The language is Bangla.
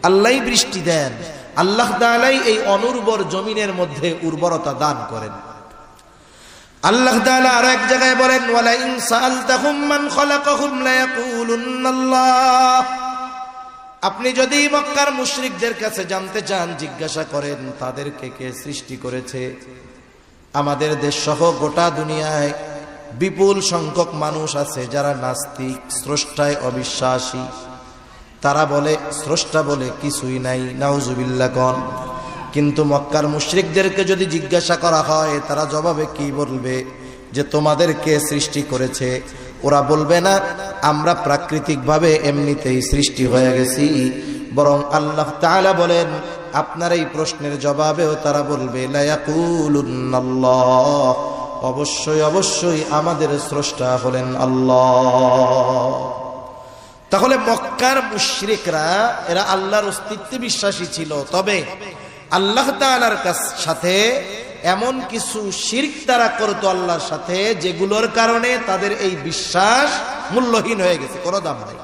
আল্লাহই বৃষ্টি দেন, আল্লাহ তাআলাই এই অনুর্বর জমিনের মধ্যে উর্বরতা দান করেন। আল্লাহ তাআলা আর এক জায়গায় বলেন, ওয়ালা ইন সাআলতাহুম মান খালাকাহুম লায়াকুলুন্নাল্লাহ। আপনি যদি মক্কার মুশরিকদের কাছে জানতে চান, জিজ্ঞাসা করেন তাদেরকে কে সৃষ্টি করেছে, আমাদের দেশ সহ গোটা দুনিয়ায় বিপুল সংখ্যক মানুষ আছে যারা নাস্তিক, স্রষ্টায় অবিশ্বাসী। তারা বলে স্রষ্টা বলে কিছুই নাই, নাউজুবিল্লাহ কোন। কিন্তু মক্কার মুশরিকদেরকে যদি জিজ্ঞাসা করা হয়, তারা জবাবে কি বলবে, যে তোমাদেরকে সৃষ্টি করেছে। ওরা বলবে না আমরা প্রাকৃতিকভাবে এমনিতেই সৃষ্টি হয়ে গেছি, বরং আল্লাহ তাআলা বলেন আপনার এই প্রশ্নের জবাবেও তারা বলবে লায়াকুলুন্নাল্লাহ, অবশ্যই অবশ্যই আমাদের স্রষ্টা হলেন আল্লাহ। তাহলে মক্কার মুশরিকরা এরা আল্লাহর অস্তিত্বে বিশ্বাসী ছিল, তবে আল্লাহ তাআলার সাথে এমন কিছু শিরক তারা করতো আল্লাহর সাথে, যেগুলোর কারণে তাদের এই বিশ্বাস মূল্যহীন হয়ে গেছে, কোনো দাম নাই।